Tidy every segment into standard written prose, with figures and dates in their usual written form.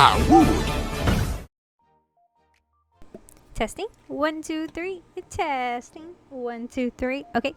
How rude! Testing. 1, 2, 3. Testing. 1, 2, 3. Okay.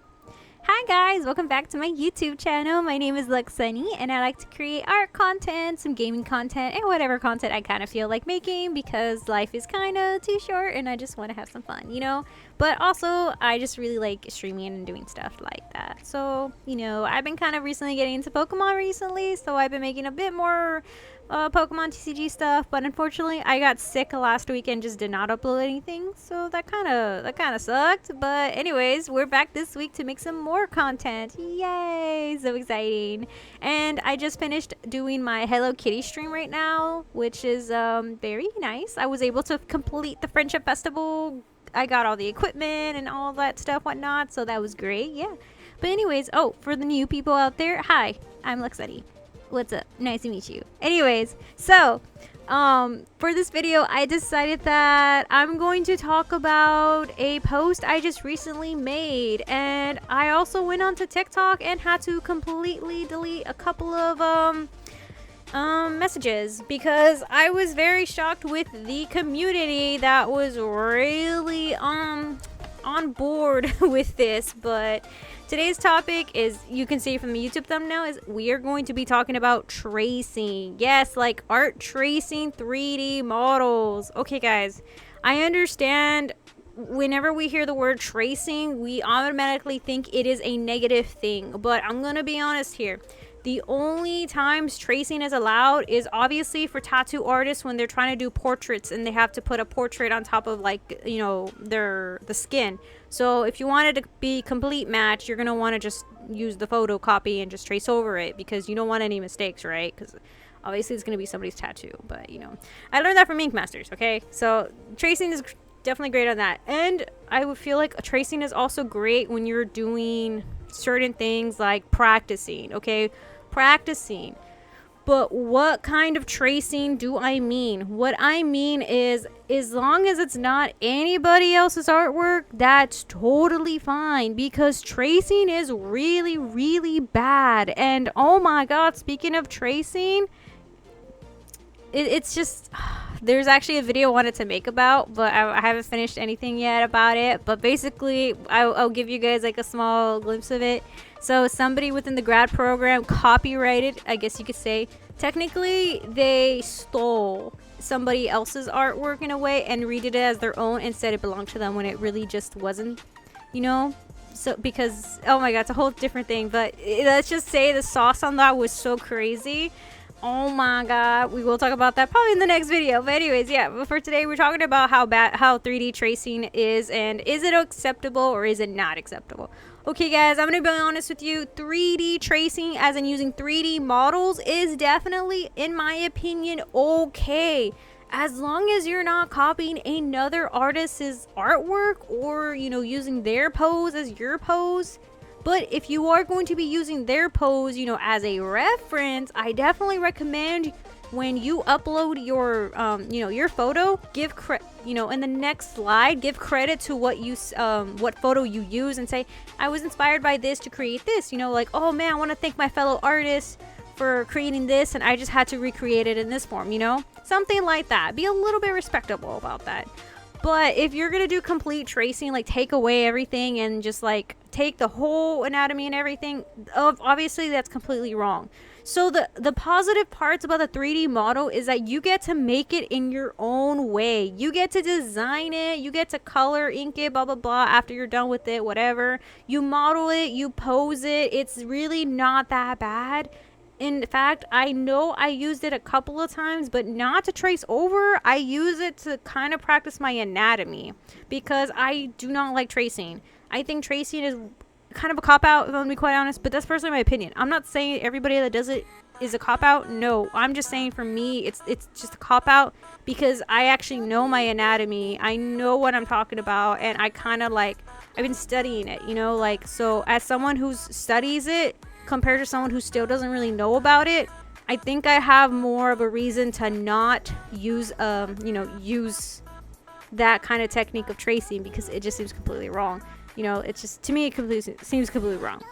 Hi guys, welcome back to my YouTube channel. My name is Luxsunny and I like to create art content, some gaming content, and whatever content I kind of feel like making because life is kind of too short and I just want to have some fun, you know? But also, I just really like streaming and doing stuff like that. So, you know, I've been kind of recently getting into Pokemon recently, so I've been making a bit more Pokemon TCG stuff, but unfortunately I got sick last week and just did not upload anything, so that kind of sucked. But anyways, we're back this week to make some more content. Yay, so exciting. And I just finished doing my Hello Kitty stream right now, which is very nice. I was able to complete the Friendship Festival. I got all the equipment and all that stuff, whatnot, so that was great. Yeah, but anyways, oh, for the new people out there, hi, I'm Luxsunny. What's up? Nice to meet you. Anyways, so for this video I decided that I'm going to talk about a post I just recently made, and I also went onto TikTok and had to completely delete a couple of messages because I was very shocked with the community that was really on board with this. But today's topic is, you can see from the YouTube thumbnail, is we are going to be talking about tracing. Yes, like art tracing 3D models. Okay guys, I understand whenever we hear the word tracing, we automatically think it is a negative thing, but I'm gonna be honest here. The only times tracing is allowed is obviously for tattoo artists when they're trying to do portraits and they have to put a portrait on top of, like, you know, the skin. So if you wanted to be complete match, you're gonna want to just use the photocopy and just trace over it because you don't want any mistakes, right? Because obviously it's gonna be somebody's tattoo. But you know, I learned that from Ink Masters. Okay, so tracing is definitely great on that, and I would feel like tracing is also great when you're doing certain things like practicing. Okay, practicing. But what kind of tracing do I mean? What I mean is, as long as it's not anybody else's artwork, that's totally fine, because tracing is really, really bad. And oh my god, speaking of tracing, it's just, there's actually a video I wanted to make about, but I haven't finished anything yet about it. But basically, I'll give you guys like a small glimpse of it. So somebody within the grad program copyrighted, I guess you could say, technically they stole somebody else's artwork in a way and redid it as their own, instead it belonged to them when it really just wasn't, you know? So because, oh my god, it's a whole different thing. But let's just say the sauce on that was so crazy. Oh my god, we will talk about that probably in the next video. But anyways, yeah, but for today we're talking about how 3D tracing is, and is it acceptable or is it not acceptable. Okay guys, I'm gonna be honest with you. 3D tracing, as in using 3D models, is definitely, in my opinion, okay, as long as you're not copying another artist's artwork or, you know, using their pose as your pose. But if you are going to be using their pose, you know, as a reference, I definitely recommend when you upload your, you know, your photo, give you know, in the next slide, give credit to what you, what photo you use, and say, I was inspired by this to create this. You know, like, oh man, I want to thank my fellow artists for creating this, and I just had to recreate it in this form. You know, something like that. Be a little bit respectable about that. But if you're gonna do complete tracing, like take away everything and just like take the whole anatomy and everything, obviously that's completely wrong. So the positive parts about the 3D model is that you get to make it in your own way. You get to design it, you get to color, ink it, blah blah blah, after you're done with it, whatever. You model it, you pose it. It's really not that bad. In fact, I know I used it a couple of times, but not to trace over. I use it to kind of practice my anatomy because I do not like tracing. I think tracing is kind of a cop-out, if I'm going to be quite honest, but that's personally my opinion. I'm not saying everybody that does it is a cop-out. No, I'm just saying for me, it's just a cop-out because I actually know my anatomy. I know what I'm talking about, and I kind of like, I've been studying it, you know, like, so as someone who studies it, compared to someone who still doesn't really know about it, I think I have more of a reason to not use, you know, use that kind of technique of tracing, because it just seems completely wrong. You know, it's just, to me, it seems completely wrong.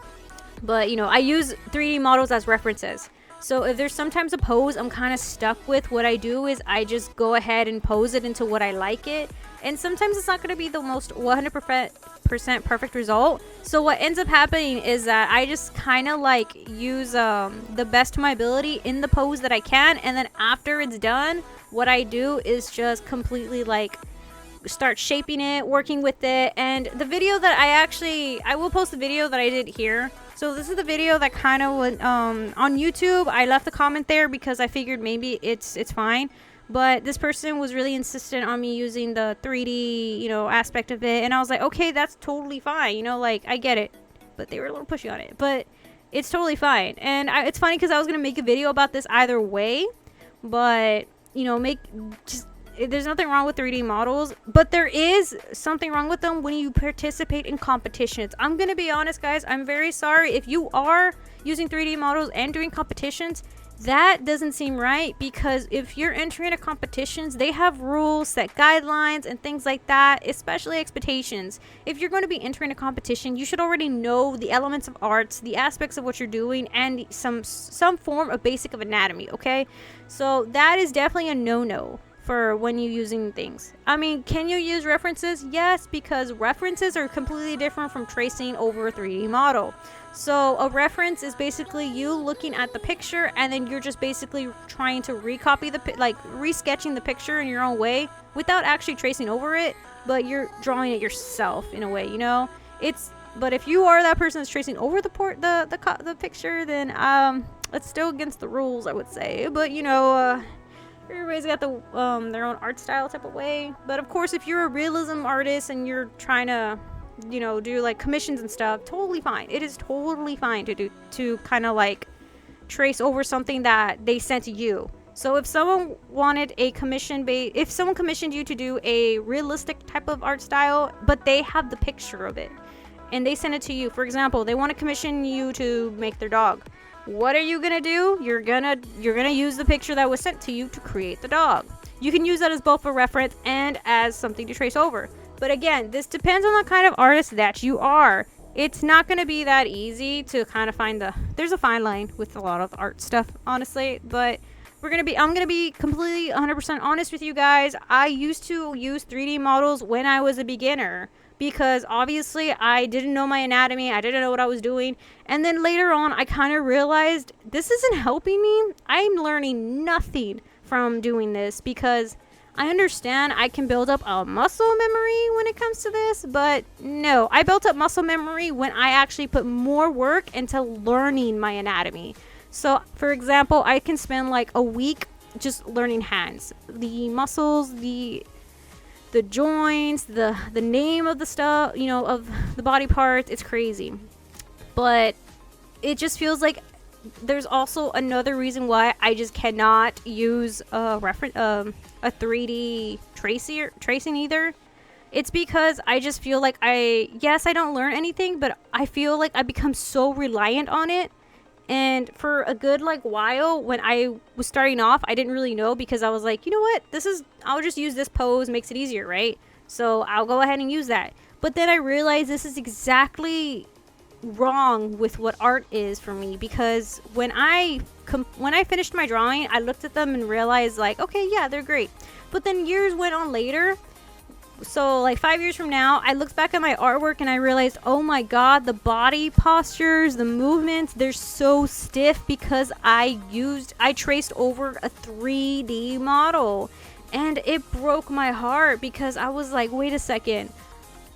But, you know, I use 3D models as references. So if there's sometimes a pose I'm kind of stuck with, what I do is I just go ahead and pose it into what I like it. And sometimes it's not going to be the most 100% perfect result. So what ends up happening is that I just kind of like use the best of my ability in the pose that I can. And then after it's done, what I do is just completely like start shaping it, working with it. And the video that I will post the video that I did here. So this is the video that kind of went on YouTube. I left a comment there because I figured maybe it's fine. But this person was really insistent on me using the 3D, you know, aspect of it. And I was like, okay, that's totally fine. You know, like, I get it. But they were a little pushy on it. But it's totally fine. And it's funny because I was going to make a video about this either way. But, you know, there's nothing wrong with 3D models, but there is something wrong with them when you participate in competitions. I'm gonna be honest, guys. I'm very sorry if you are using 3D models and doing competitions. That doesn't seem right, because if you're entering a competitions, they have rules, set guidelines, and things like that, especially expectations. If you're going to be entering a competition, you should already know the elements of arts, the aspects of what you're doing, and some form of basic of anatomy, okay? So that is definitely a no-no for when you're using things. I mean, can you use references? Yes, because references are completely different from tracing over a 3D model. So a reference is basically you looking at the picture, and then you're just basically trying to recopy resketching the picture in your own way without actually tracing over it, but you're drawing it yourself in a way, you know? But if you are that person that's tracing over the picture, then it's still against the rules, I would say. But you know, everybody's got their own art style type of way. But of course, if you're a realism artist and you're trying to, you know, do like commissions and stuff, totally fine. It is totally fine to kind of like trace over something that they sent to you. So if someone wanted a if someone commissioned you to do a realistic type of art style, but they have the picture of it and they send it to you, for example, they want to commission you to make their dog. What are you gonna do? You're gonna use the picture that was sent to you to create the dog. You can use that as both a reference and as something to trace over. But again, this depends on the kind of artist that you are. It's not going to be that easy to kind of find there's a fine line with a lot of art stuff, honestly. But I'm going to be completely 100% honest with you guys. I used to use 3D models when I was a beginner, because obviously I didn't know my anatomy. I didn't know what I was doing. And then later on, I kind of realized this isn't helping me. I'm learning nothing from doing this, because I understand I can build up a muscle memory when it comes to this, but no, I built up muscle memory when I actually put more work into learning my anatomy. So, for example, I can spend like a week just learning hands, the muscles, the joints, the name of the stuff, you know, of the body parts. It's crazy. But it just feels like there's also another reason why I just cannot use a 3D tracing either. It's because I just feel like I don't learn anything, but I feel like I become so reliant on it. And for a good like while, when I was starting off, I didn't really know, because I was like, you know what, I'll just use this pose, makes it easier, right? So I'll go ahead and use that. But then I realized this is exactly wrong with what art is for me, because when I finished my drawing, I looked at them and realized like, okay, yeah, they're great. But then years went on later, so like 5 years from now, I looked back at my artwork and I realized, oh my god, the body postures, the movements, they're so stiff because I traced over a 3D model. And it broke my heart, because I was like, wait a second,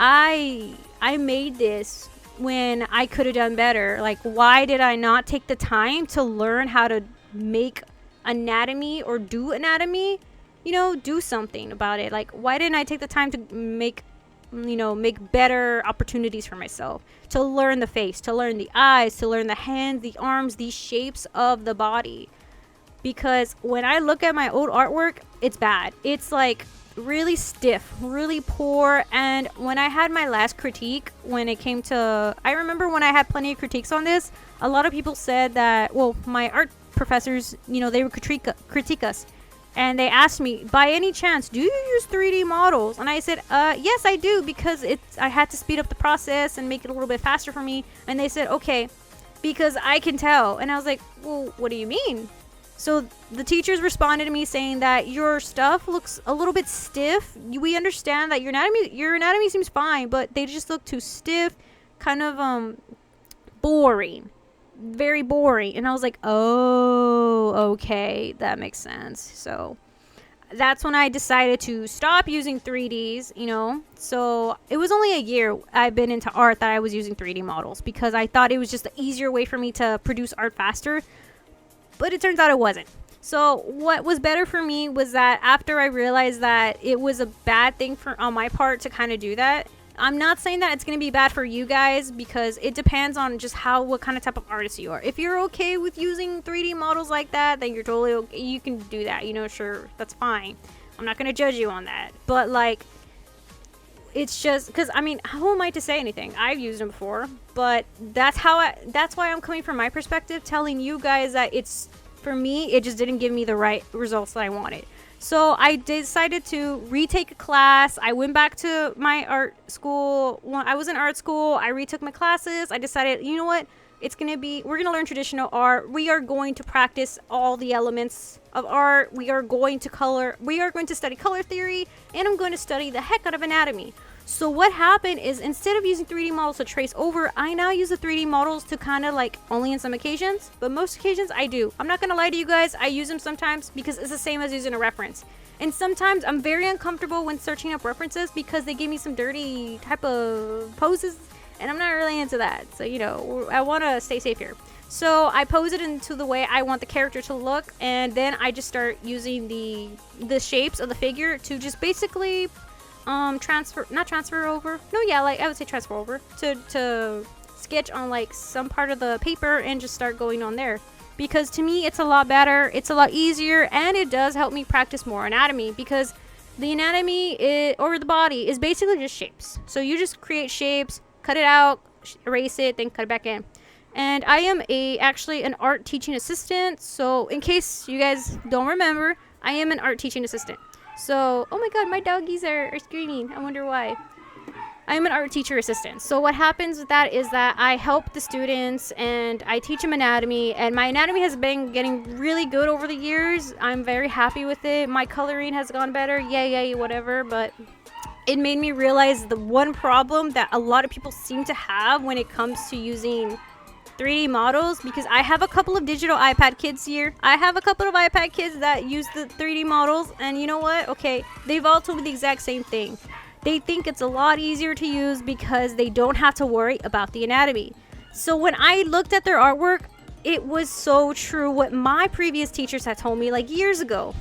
I made this when I could have done better. Like, why did I not take the time to learn how to make anatomy or do anatomy? You know, do something about it. Like, why didn't I take the time to make better opportunities for myself, to learn the face, to learn the eyes, to learn the hands, the arms, the shapes of the body? Because when I look at my old artwork, it's bad. It's like really stiff, really poor. And when I had my last critique, when it came to, I remember when I had plenty of critiques on this, a lot of people said that, well, my art professors, you know, they would critique us. And they asked me, by any chance, do you use 3D models? And I said, yes, I do, because I had to speed up the process and make it a little bit faster for me. And they said, okay, because I can tell. And I was like, well, what do you mean? So the teachers responded to me saying that your stuff looks a little bit stiff. We understand that your anatomy seems fine, but they just look too stiff, kind of boring, very boring. And I was like, oh, okay, that makes sense. So that's when I decided to stop using 3Ds, you know. So it was only a year I've been into art that I was using 3D models, because I thought it was just the easier way for me to produce art faster. But it turns out it wasn't. So what was better for me was that after I realized that it was a bad thing on my part to kind of do that. I'm not saying that it's going to be bad for you guys, because it depends on just what kind of type of artist you are. If you're okay with using 3D models like that, then you're totally okay. You can do that, you know, sure, that's fine. I'm not going to judge you on that. But like, it's just because, I mean, who am I to say anything? I've used them before, but that's why I'm coming from my perspective, telling you guys that for me, it just didn't give me the right results that I wanted. So I decided to retake a class. I went back to my art school. When I was in art school, I retook my classes. I decided, you know what? We're going to learn traditional art. We are going to practice all the elements of art. We are going to study color theory, and I'm going to study the heck out of anatomy. So what happened is, instead of using 3D models to trace over, I now use the 3D models to kind of like, only in some occasions, but most occasions I do. I'm not going to lie to you guys. I use them sometimes because it's the same as using a reference. And sometimes I'm very uncomfortable when searching up references because they give me some dirty type of poses, and I'm not really into that. So, you know, I want to stay safe here. So I pose it into the way I want the character to look, and then I just start using the shapes of the figure to just basically transfer over to sketch on like some part of the paper and just start going on there. Because to me, it's a lot better, it's a lot easier, and it does help me practice more anatomy, because the anatomy or the body is basically just shapes. So you just create shapes, cut it out, erase it, then cut it back in. And I am actually an art teaching assistant. So in case you guys don't remember, I am an art teaching assistant. So, oh my god, my doggies are screaming. I wonder why. I'm an art teacher assistant. So what happens with that is that I help the students and I teach them anatomy, and my anatomy has been getting really good over the years. I'm very happy with it. My coloring has gone better. Yay, whatever. But it made me realize the one problem that a lot of people seem to have when it comes to using 3D models, because I have a couple of digital iPad kids here. I have a couple of iPad kids that use the 3D models, and you know what? Okay, they've all told me the exact same thing. They think it's a lot easier to use because they don't have to worry about the anatomy. So when I looked at their artwork, it was so true what my previous teachers had told me like years ago.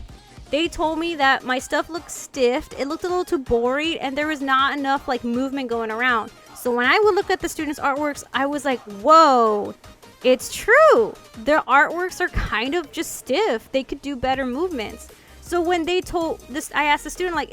They told me that my stuff looked stiff, it looked a little too boring, and there was not enough like movement going around. So when I would look at the students' artworks, I was like, whoa, it's true. Their artworks are kind of just stiff. They could do better movements. So when they told this, I asked the student, like,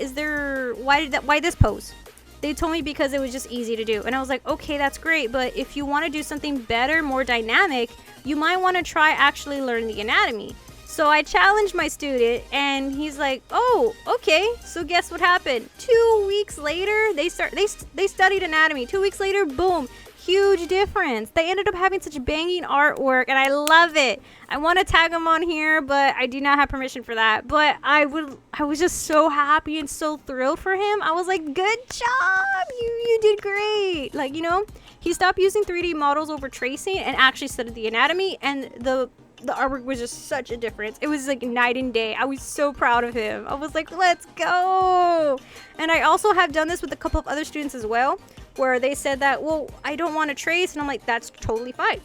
why this pose? They told me because it was just easy to do. And I was like, okay, that's great. But if you want to do something better, more dynamic, you might want to try actually learning the anatomy. So I challenged my student, and he's like, oh, okay. So guess what happened? 2 weeks later, they studied anatomy. 2 weeks later, boom, huge difference. They ended up having such banging artwork, and I love it. I want to tag them on here, but I do not have permission for that. But I was just so happy and so thrilled for him. I was like, good job, you did great. Like, you know, he stopped using 3D models over tracing and actually studied the anatomy, and the artwork was just such a difference. It was like night and day. I was so proud of him. I was like, let's go. And I also have done this with a couple of other students as well, where they said that, well, I don't want to trace. And I'm like, that's totally fine.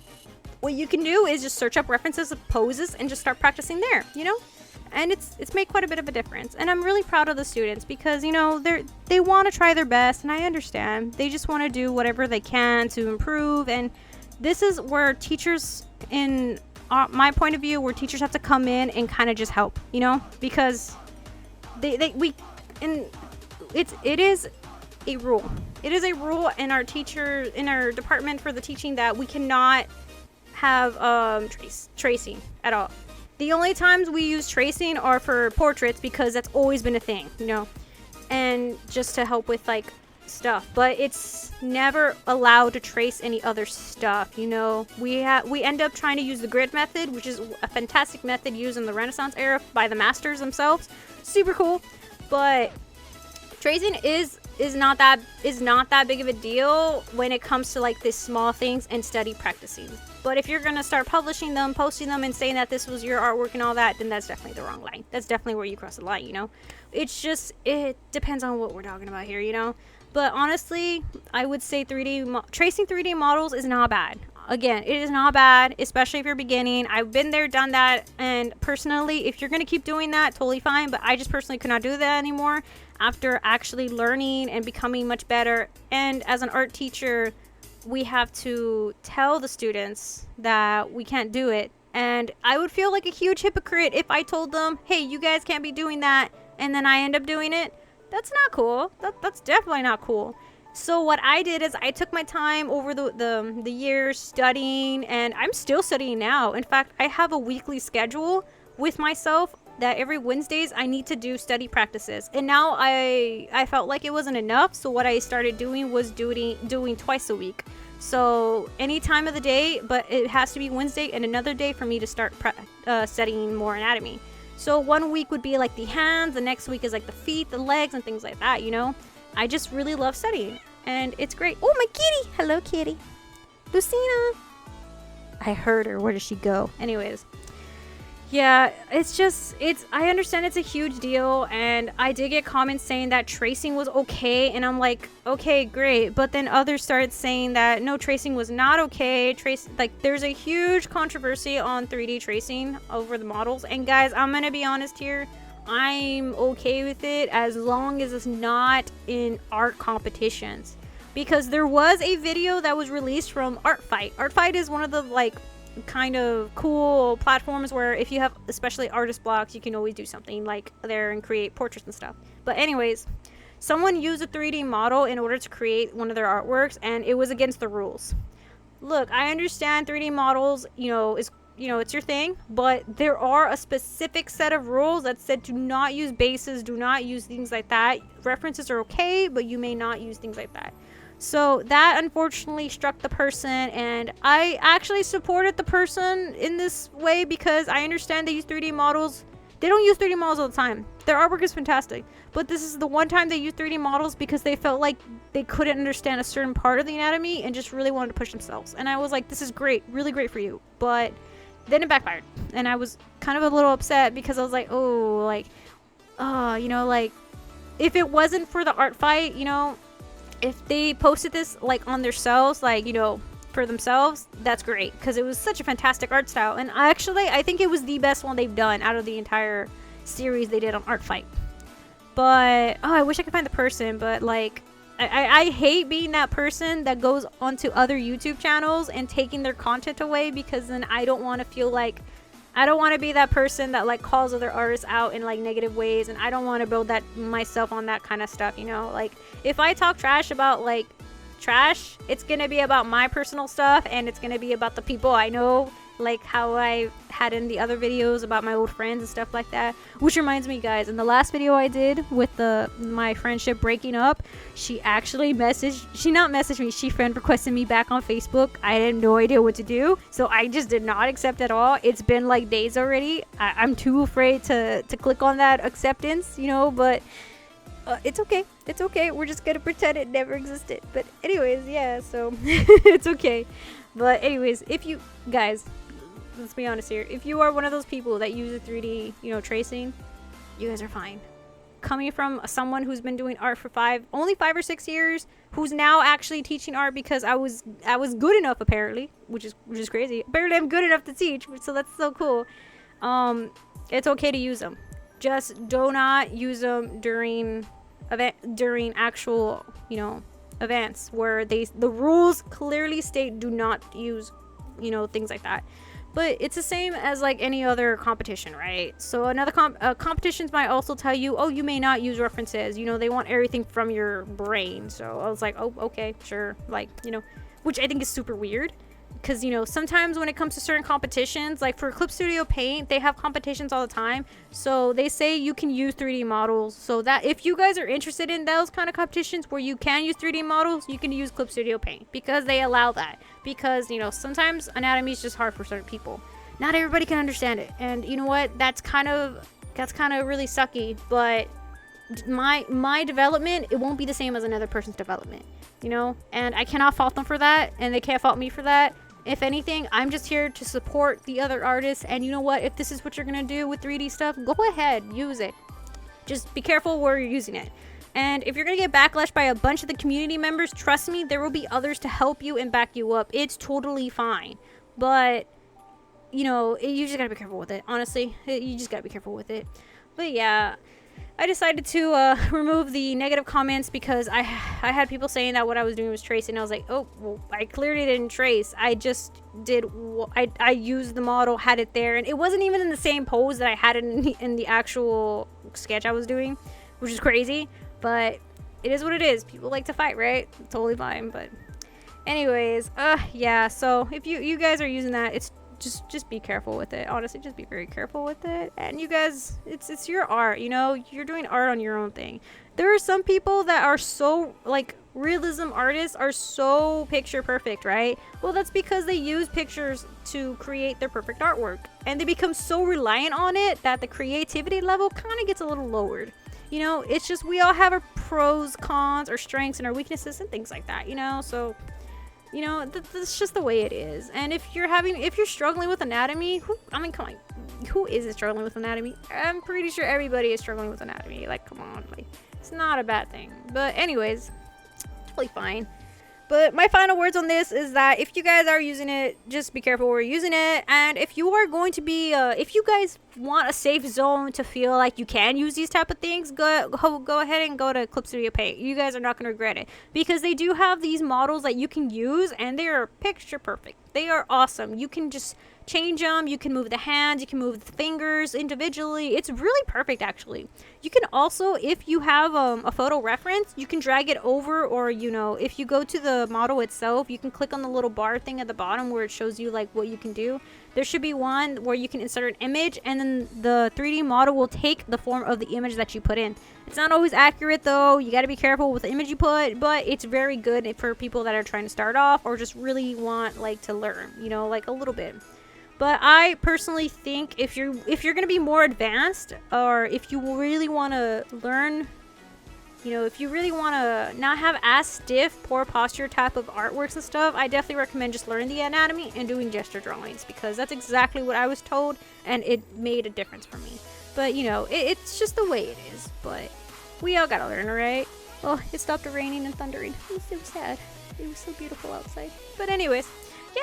What you can do is just search up references of poses and just start practicing there, you know? And it's made quite a bit of a difference. And I'm really proud of the students because, you know, they want to try their best, and I understand. They just want to do whatever they can to improve. And this is where teachers, in my point of view, where teachers have to come in and kind of just help, you know, because it is a rule. It is a rule in our department for the teaching that we cannot have tracing at all. The only times we use tracing are for portraits because that's always been a thing, you know, and just to help with like stuff, but it's never allowed to trace any other stuff. You know, we end up trying to use the grid method, which is a fantastic method used in the Renaissance era by the masters themselves. Super cool, but tracing is not that big of a deal when it comes to like these small things and study practicing. But if you're gonna start publishing them, posting them, and saying that this was your artwork and all that, then that's definitely the wrong line. That's definitely where you cross the line, you know? It's just, it depends on what we're talking about here, you know? But honestly, I would say tracing 3D models is not bad. Again, it is not bad, especially if you're beginning. I've been there, done that, and personally, if you're gonna keep doing that, totally fine, but I just personally could not do that anymore after actually learning and becoming much better. And as an art teacher, we have to tell the students that we can't do it. And I would feel like a huge hypocrite if I told them, hey, you guys can't be doing that, and then I end up doing it. That's not cool. That's definitely not cool. So what I did is I took my time over the years studying, and I'm still studying now. In fact, I have a weekly schedule with myself that every Wednesdays I need to do study practices. And now I felt like it wasn't enough, so what I started doing was doing twice a week. So any time of the day, but it has to be Wednesday and another day for me to start studying more anatomy. So one week would be like the hands, the next week is like the feet, the legs, and things like that, you know? I just really love studying, and it's great. Oh, my kitty! Hello, kitty. Lucina! I heard her. Where did she go? Anyways. Yeah, I understand it's a huge deal, and I did get comments saying that tracing was okay, and I'm like, okay, great. But then others started saying that no, tracing was not okay. There's a huge controversy on 3D tracing over the models, and guys, I'm gonna be honest here. I'm okay with it as long as it's not in art competitions, because there was a video that was released from Artfight. Artfight is one of the like kind of cool platforms where if you have especially artist blocks, you can always do something like there and create portraits and stuff. But anyways, someone used a 3D model in order to create one of their artworks, and it was against the rules. Look, I understand 3D models, it's your thing, but there are a specific set of rules that said do not use bases, do not use things like that. References are okay, but you may not use things like that. So that unfortunately struck the person, and I actually supported the person in this way because I understand they use 3D models. They don't use 3D models all the time. Their artwork is fantastic, but this is the one time they use 3D models because they felt like they couldn't understand a certain part of the anatomy and just really wanted to push themselves. And I was like, this is great, really great for you. But then it backfired, and I was kind of a little upset because I was like, oh, like, if it wasn't for the art fight, if they posted this like on themselves, for themselves, that's great, because it was such a fantastic art style. And I think it was the best one they've done out of the entire series they did on Artfight. But I wish I could find the person, but like I hate being that person that goes onto other YouTube channels and taking their content away, because then I don't want to feel like I don't want to be that person that like calls other artists out in like negative ways, and I don't want to build that myself on that kind of stuff, like if I talk trash about like trash, it's gonna be about my personal stuff, and it's gonna be about the people I know, like how I had in the other videos about my old friends and stuff like that. Which reminds me, guys, in the last video I did with my friendship breaking up, she actually she friend requested me back on Facebook. I had no idea what to do, so I just did not accept at all. It's been like days already. I'm too afraid to click on that acceptance, but it's okay. We're just gonna pretend it never existed. But anyways, yeah, so it's okay. But anyways, if you guys, let's be honest here, if you are one of those people that uses 3D tracing, you guys are fine. Coming from someone who's been doing art for only 5 or 6 years, who's now actually teaching art because I was good enough, apparently, which is crazy. Apparently I'm good enough to teach, so that's so cool. It's okay to use them. Just do not use them during actual events where the rules clearly state do not use things like that. But it's the same as like any other competition, right? So another competitions might also tell you, oh, you may not use references, they want everything from your brain. So I was like, oh, okay, sure, like which I think is super weird, because you know, sometimes when it comes to certain competitions, like for Clip Studio Paint, they have competitions all the time, so they say you can use 3D models. So that if you guys are interested in those kind of competitions where you can use 3D models, you can use Clip Studio Paint, because they allow that. Because you know, sometimes anatomy is just hard for certain people. Not everybody can understand it, and you know what, that's kind of really sucky. But my development, it won't be the same as another person's development, you know, and I cannot fault them for that, and they can't fault me for that. If anything, I'm just here to support the other artists. And you know what, if this is what you're gonna do with 3D stuff, go ahead, use it. Just be careful where you're using it. And if you're gonna get backlash by a bunch of the community members, trust me, there will be others to help you and back you up. It's totally fine. But you know, you just gotta be careful with it. Honestly, you just gotta be careful with it. But yeah, I decided to remove the negative comments because I had people saying that what I was doing was tracing. I was like, oh, well, I clearly didn't trace. I just did. I used the model, had it there, and it wasn't even in the same pose that I had it in the actual sketch I was doing, which is crazy. But it is what it is. People like to fight, right? Totally fine. But anyways, yeah. So if you guys are using that, it's just be careful with it. Honestly, just be very careful with it. And you guys, it's your art, you know, you're doing art on your own thing. There are some people that are so, like, realism artists are so picture perfect, right? Well, that's because they use pictures to create their perfect artwork, and they become so reliant on it that the creativity level kind of gets a little lowered. You know, it's just, we all have our pros, cons, our strengths, and our weaknesses and things like that, you know. So you know, that's just the way it is. And if you're struggling with anatomy, I mean, come on, who isn't struggling with anatomy? I'm pretty sure everybody is struggling with anatomy. Like, come on, like, it's not a bad thing. But anyways, it's totally fine. But my final words on this is that if you guys are using it, just be careful where you're using it. And if you are going to be, if you guys want a safe zone to feel like you can use these type of things, go ahead and go to Clip Studio Paint. You guys are not going to regret it, because they do have these models that you can use, and they are picture perfect. They are awesome. You can just change them. You can move the hands. You can move the fingers individually. It's really perfect, actually. You can also, if you have a photo reference, you can drag it over, or, you know, if you go to the model itself, you can click on the little bar thing at the bottom where it shows you, like, what you can do. There should be one where you can insert an image, and then the 3D model will take the form of the image that you put in. It's not always accurate, though. You got to be careful with the image you put, but it's very good for people that are trying to start off or just really want, like, to learn, you know, like, a little bit. But I personally think if you're going to be more advanced, or if you really want to learn, you know, if you really want to not have as stiff, poor posture type of artworks and stuff, I definitely recommend just learning the anatomy and doing gesture drawings, because that's exactly what I was told, and it made a difference for me. But, you know, it's just the way it is. But we all got to learn, alright? Oh, it stopped raining and thundering. It was sad. It was so beautiful outside. But anyways,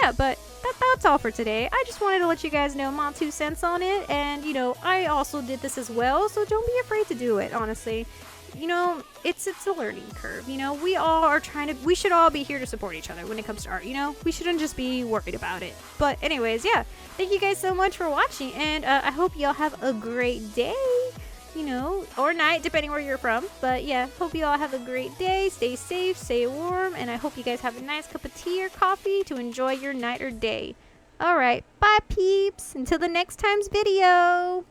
yeah, but that's all for today. I just wanted to let you guys know my 2 cents on it. And, you know, I also did this as well, so don't be afraid to do it, honestly. You know, it's a learning curve. You know, we should all be here to support each other when it comes to art, you know? We shouldn't just be worried about it. But anyways, yeah, thank you guys so much for watching, and I hope y'all have a great day, you know, or night, depending where you're from. But yeah, hope you all have a great day. Stay safe, stay warm, and I hope you guys have a nice cup of tea or coffee to enjoy your night or day. Alright, bye peeps, until the next time's video.